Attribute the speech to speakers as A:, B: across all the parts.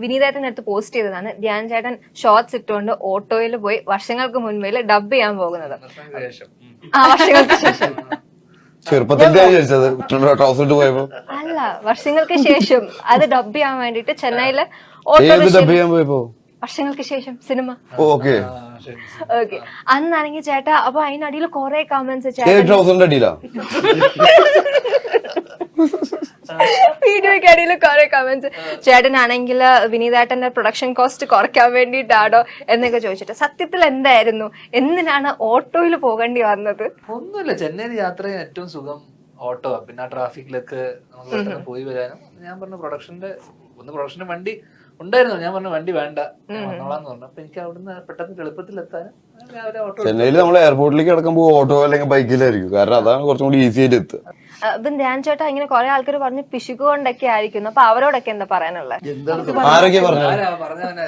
A: വിനീതേട്ടൻ്റെ അടുത്ത് പോസ്റ്റ് ചെയ്തതാണ് ധ്യാൻ ചേട്ടൻ ഷോർട്സ് ഇട്ടുകൊണ്ട് ഓട്ടോയിൽ പോയി വർഷങ്ങൾക്ക് മുൻപേ ഡബ് ചെയ്യാൻ പോകുന്നത്. ആ വർഷങ്ങൾക്ക് ശേഷം അല്ല, വർഷങ്ങൾക്ക് ശേഷം അത് ഡബ് ചെയ്യാൻ വേണ്ടിട്ട് ചെന്നൈയില് ഓട്ടോ വർഷങ്ങൾക്ക് ശേഷം സിനിമ. ഓക്കെ, അന്നാണെങ്കിൽ ചേട്ടാ അപ്പൊ അതിനടിയിൽ കുറെ കമന്റ്സ് വീഡിയോയ്ക്ക് അടിയിൽ കുറെ കമന്റ്സ് ചേട്ടനാണെങ്കിൽ വിനീതേട്ടന്റെ പ്രൊഡക്ഷൻ കോസ്റ്റ് കുറയ്ക്കാൻ വേണ്ടിയിട്ടാണോ എന്നൊക്കെ ചോദിച്ചിട്ട് സത്യത്തിൽ എന്തായിരുന്നു, എന്തിനാണ് ഓട്ടോയിൽ പോകേണ്ടി വന്നത്?
B: ഒന്നുമില്ല, ചെന്നൈയിൽ യാത്ര ചെയ്യാൻ ഏറ്റവും സുഖം ഓട്ടോ. പിന്നെ ആ ട്രാഫിക്കിലൊക്കെ നമുക്ക് പോയി വരാനും. ഞാൻ പറഞ്ഞു പ്രൊഡക്ഷന്റെ വണ്ടി ഉണ്ടായിരുന്നു. ഞാൻ പറഞ്ഞു വണ്ടി വേണ്ട, വന്നോളാന്ന് പറഞ്ഞു. അപ്പൊ എനിക്ക് അവിടുന്ന് പെട്ടെന്ന് എളുപ്പത്തിൽ എത്താനും
C: ചെന്നൈയിൽ നമ്മൾ എയർപോർട്ടിലേക്ക് കിടക്കുമ്പോൾ ഓട്ടോ അല്ലെങ്കിൽ ബൈക്കിലായിരിക്കും, കാരണം അതാണ് കുറച്ചും കൂടി ഈസി ആയിട്ട് എത്തുക.
A: ഇപ്പം ധ്യാൻ ചേട്ടാ ഇങ്ങനെ കുറെ ആൾക്കാർ പറഞ്ഞു പിശുക്ക് കൊണ്ടൊക്കെ ആയിരിക്കുന്നു, അപ്പൊ അവരോടൊക്കെ എന്താ പറയാനുള്ളത്?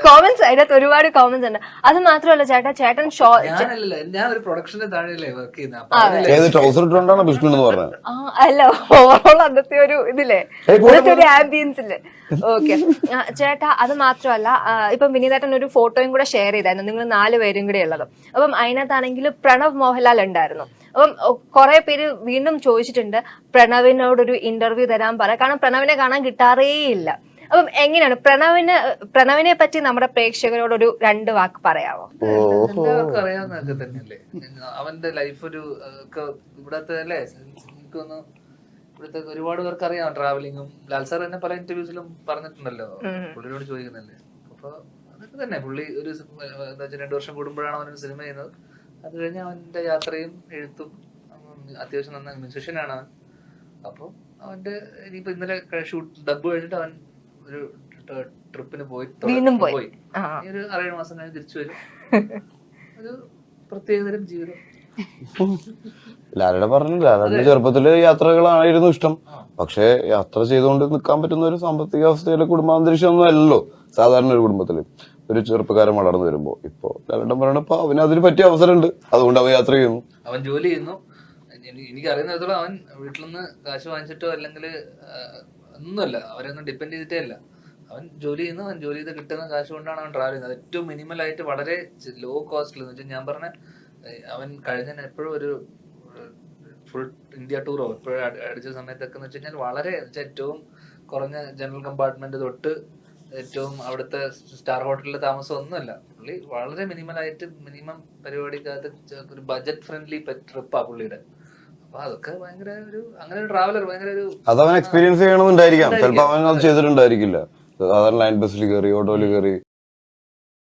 A: കോമന്റ്സ് അതിനകത്ത് ഒരുപാട് കോമന്റ്സ് ഉണ്ട്. അത് മാത്രമല്ല ചേട്ടാ, ചേട്ടൻ
B: ഞാൻ ഒരു പ്രൊഡക്ഷന്റെ താഴെയല്ലേ വർക്ക് ചെയ്യുന്നത്.
A: അല്ല, ഓവറോൾ അന്നത്തെ ഒരു ഇതില്ലേ, അന്നത്തെ ഒരു ആംബിയൻസില്. ഓക്കെ ചേട്ടാ, അത് മാത്രമല്ല ഇപ്പം വിനീതേട്ടൻ ഒരു ഫോട്ടോയും കൂടെ ഷെയർ ചെയ്തായിരുന്നു, നിങ്ങൾ 4 പേരും കൂടെ ഉള്ളത്. അപ്പം അതിനകത്താണെങ്കിൽ പ്രണവ് മോഹൻലാൽ ഉണ്ടായിരുന്നു. അപ്പം കുറെ പേര് വീണ്ടും ചോദിച്ചിട്ടുണ്ട് പ്രണവിനോടൊരു ഇന്റർവ്യൂ തരാൻ പറ, കാരണം പ്രണവിനെ കാണാൻ കിട്ടാറേ ഇല്ല. അപ്പം എങ്ങനെയാണ് പ്രണവിനെ പറ്റി നമ്മുടെ പ്രേക്ഷകരോടൊരു 2 വാക്ക് പറയാമോ?
B: എല്ലാവർക്കും അറിയാവുന്നതൊക്കെ തന്നെയല്ലേ അവന്റെ ലൈഫ്. ഒരു ഇവിടത്തെ അല്ലേ, എനിക്കൊന്ന് ഇവിടുത്തെ ഒരുപാട് പേർക്ക് അറിയാം ട്രാവലിങ്ങും. ലാൽ സാർ തന്നെ പല ഇന്റർവ്യൂസിലും പറഞ്ഞിട്ടുണ്ടല്ലോ, പുള്ളിയോട് ചോദിക്കുന്നില്ലേ. അപ്പൊ അതൊക്കെ തന്നെ പുള്ളി ഒരു 2 വർഷം കൂടുമ്പോഴാണ് അവനൊരു സിനിമ ചെയ്യുന്നത്. അത് കഴിഞ്ഞ് അവന്റെ യാത്രയും എഴുത്തും, അത്യാവശ്യം നന്നായി മ്യൂസിഷ്യനാണ് അവൻ. അപ്പൊ അവന്റെ ഇനിയിപ്പോ ഇന്നലെ ഷൂട്ട് ഡബ് കഴിഞ്ഞിട്ട് അവൻ ഒരു ട്രിപ്പിന് പോയി ഒരു 6-7 മാസം കഴിഞ്ഞ് തിരിച്ചു വരും. ഒരു പ്രത്യേകതരം ജീവിതം.
C: ലാലയുടെ പറഞ്ഞില്ല, ലാലയുടെ ചെറുപ്പത്തില് യാത്രകളായിരുന്നു ഇഷ്ടം. പക്ഷെ യാത്ര ചെയ്തുകൊണ്ട് നിൽക്കാൻ പറ്റുന്ന ഒരു സാമ്പത്തിക അവസ്ഥയിലെ കുടുംബാന്തരീക്ഷം ഒന്നും അല്ലല്ലോ സാധാരണ ഒരു കുടുംബത്തില് ഒരു ചെറുപ്പക്കാരൻ വളർന്നു വരുമ്പോ. ഇപ്പൊ ലാലേട്ടൻ പറയണപ്പോ അവന് അതിന് പറ്റിയ അവസരമുണ്ട്, അതുകൊണ്ട് അവൻ യാത്ര ചെയ്യുന്നു,
B: അവൻ ജോലി ചെയ്യുന്നു. എനിക്ക് അറിയുന്നിടത്തോളം അവൻ വീട്ടിൽ നിന്ന് കാശ് വാങ്ങിച്ചിട്ടോ അല്ലെങ്കിൽ ഒന്നുമല്ല, അവരൊന്നും ഡിപ്പെൻഡ് ചെയ്തിട്ടേ അല്ല. അവൻ ജോലി ചെയ്യുന്നു, അവൻ ജോലി ചെയ്ത് കിട്ടുന്ന കാശ് കൊണ്ടാണ് അവൻ ട്രാവൽ ചെയ്യുന്നത്. ഏറ്റവും മിനിമൽ ആയിട്ട് വളരെ ലോ കോസ്റ്റിൽ എന്ന് വെച്ചാൽ ഞാൻ പറഞ്ഞ അവൻ കഴിഞ്ഞ എപ്പോഴും ഒരു ഫുൾ ഇന്ത്യ ടൂറോ എപ്പോഴും അടിച്ച സമയത്തൊക്കെ എന്ന് വെച്ച് കഴിഞ്ഞാൽ വളരെ ഏറ്റവും കുറഞ്ഞ ജനറൽ കമ്പാർട്ട്മെന്റ് തൊട്ട് ഏറ്റവും അവിടുത്തെ സ്റ്റാർ ഹോട്ടലിലെ താമസം ഒന്നുമല്ല. പുള്ളി വളരെ മിനിമലായിട്ട് മിനിമം പരിപാടിക്കകത്ത് ഒരു ബജറ്റ് ഫ്രണ്ട്ലി ട്രിപ്പാ പുള്ളിയുടെ. അപ്പൊ അതൊക്കെ ഭയങ്കര ഒരു അങ്ങനെ ഒരു ട്രാവലർ ഭയങ്കര ഒരു
C: അതവൻ എക്സ്പീരിയൻസ് ചെയ്യണമെന്നുണ്ടായിരിക്കാം. ചിലപ്പോൾ അവൻ അത് ചെയ്തിട്ടുണ്ടായിരിക്കില്ല. സാധാരണ ലൈൻ ബസ്സിൽ കയറി ഓട്ടോയിൽ കയറി